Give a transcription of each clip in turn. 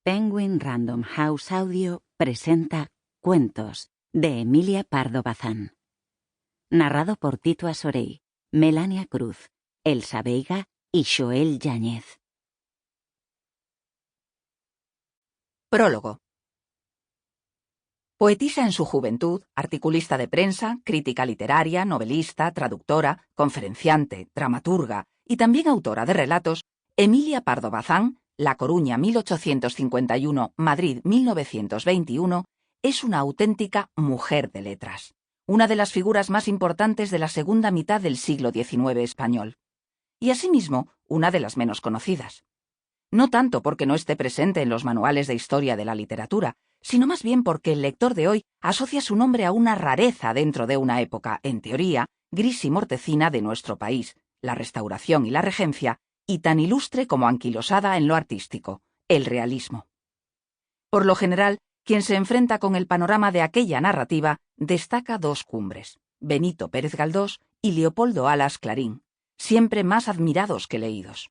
Penguin Random House Audio presenta Cuentos de Emilia Pardo Bazán. Narrado por Tito Asorey, Melania Cruz, Elsa Veiga y Joel Yáñez. Prólogo. Poetisa en su juventud, articulista de prensa, crítica literaria, novelista, traductora, conferenciante, dramaturga y también autora de relatos, Emilia Pardo Bazán, La Coruña 1851, Madrid 1921, es una auténtica mujer de letras, una de las figuras más importantes de la segunda mitad del siglo XIX español, y asimismo una de las menos conocidas. No tanto porque no esté presente en los manuales de historia de la literatura, sino más bien porque el lector de hoy asocia su nombre a una rareza dentro de una época, en teoría, gris y mortecina de nuestro país, la Restauración y la Regencia, y tan ilustre como anquilosada en lo artístico, el realismo. Por lo general, quien se enfrenta con el panorama de aquella narrativa destaca dos cumbres, Benito Pérez Galdós y Leopoldo Alas Clarín, siempre más admirados que leídos.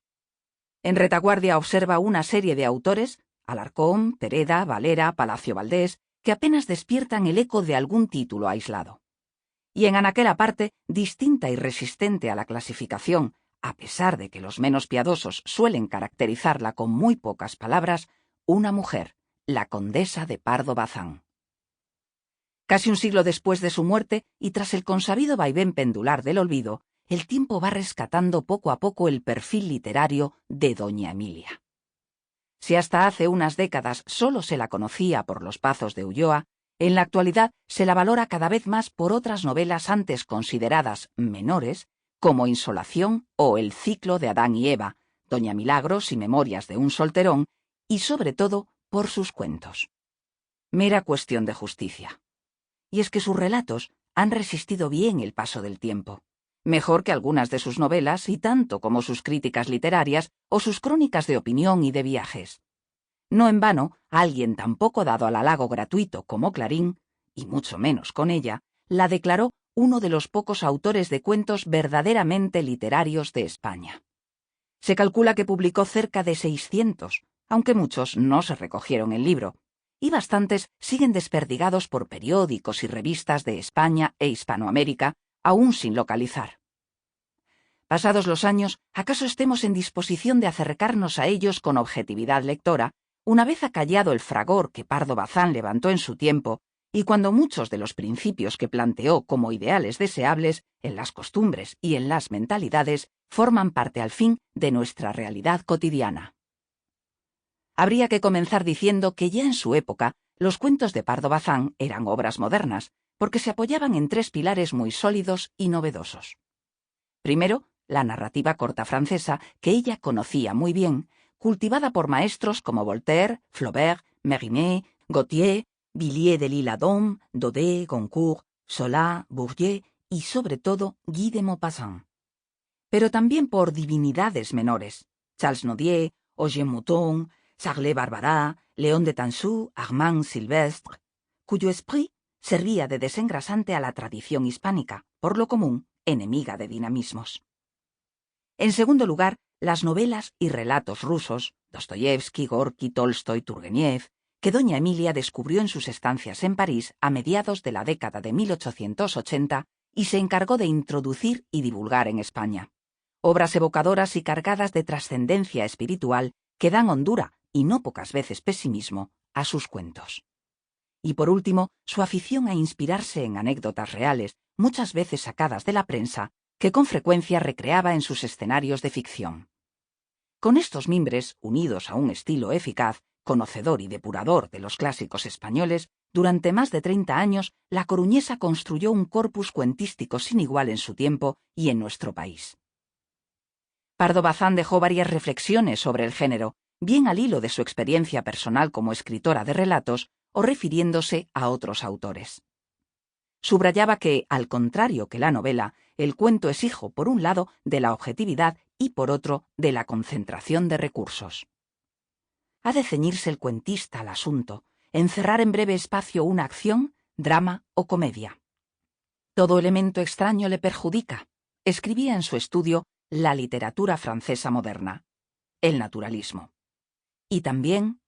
En retaguardia observa una serie de autores, Alarcón, Pereda, Valera, Palacio Valdés, que apenas despiertan el eco de algún título aislado. Y en anaquela parte, distinta y resistente a la clasificación, a pesar de que los menos piadosos suelen caracterizarla con muy pocas palabras, una mujer, la condesa de Pardo Bazán. Casi un siglo después de su muerte, y tras el consabido vaivén pendular del olvido, el tiempo va rescatando poco a poco el perfil literario de doña Emilia. Si hasta hace unas décadas solo se la conocía por Los Pazos de Ulloa, en la actualidad se la valora cada vez más por otras novelas antes consideradas menores, como Insolación o El ciclo de Adán y Eva, Doña Milagros y Memorias de un solterón, y sobre todo por sus cuentos. Mera cuestión de justicia. Y es que sus relatos han resistido bien el paso del tiempo, mejor que algunas de sus novelas y tanto como sus críticas literarias o sus crónicas de opinión y de viajes. No en vano, alguien tan poco dado al halago gratuito como Clarín, y mucho menos con ella, la declaró uno de los pocos autores de cuentos verdaderamente literarios de España. Se calcula que publicó cerca de 600, aunque muchos no se recogieron en libro, y bastantes siguen desperdigados por periódicos y revistas de España e Hispanoamérica, aún sin localizar. Pasados los años, ¿acaso estemos en disposición de acercarnos a ellos con objetividad lectora, una vez acallado el fragor que Pardo Bazán levantó en su tiempo, y cuando muchos de los principios que planteó como ideales deseables en las costumbres y en las mentalidades forman parte al fin de nuestra realidad cotidiana? Habría que comenzar diciendo que ya en su época los cuentos de Pardo Bazán eran obras modernas, porque se apoyaban en tres pilares muy sólidos y novedosos. Primero, la narrativa corta francesa, que ella conocía muy bien, cultivada por maestros como Voltaire, Flaubert, Mérimée, Gautier, Villiers de l'Isle-Adam, Daudet, Goncourt, Zola, Bourdieu y, sobre todo, Guy de Maupassant. Pero también por divinidades menores, Charles Nodier, Auger Mouton, Charles Barbarat, Léon de Tansou, Armand Silvestre, cuyo esprit servía de desengrasante a la tradición hispánica, por lo común, enemiga de dinamismos. En segundo lugar, las novelas y relatos rusos, Dostoyevsky, Gorki, Tolstoy, Turgeniev, que doña Emilia descubrió en sus estancias en París a mediados de la década de 1880 y se encargó de introducir y divulgar en España. Obras evocadoras y cargadas de trascendencia espiritual que dan hondura, y no pocas veces pesimismo, a sus cuentos. Y por último, su afición a inspirarse en anécdotas reales, muchas veces sacadas de la prensa, que con frecuencia recreaba en sus escenarios de ficción. Con estos mimbres, unidos a un estilo eficaz, conocedor y depurador de los clásicos españoles, durante más de 30 años, la coruñesa construyó un corpus cuentístico sin igual en su tiempo y en nuestro país. Pardo Bazán dejó varias reflexiones sobre el género, bien al hilo de su experiencia personal como escritora de relatos o refiriéndose a otros autores. Subrayaba que, al contrario que la novela, el cuento es hijo, por un lado, de la objetividad y, por otro, de la concentración de recursos. Ha de ceñirse el cuentista al asunto, encerrar en breve espacio una acción, drama o comedia. Todo elemento extraño le perjudica, escribía en su estudio La literatura francesa moderna, el naturalismo. Y también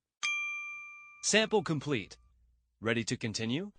Sample complete. Ready to continue?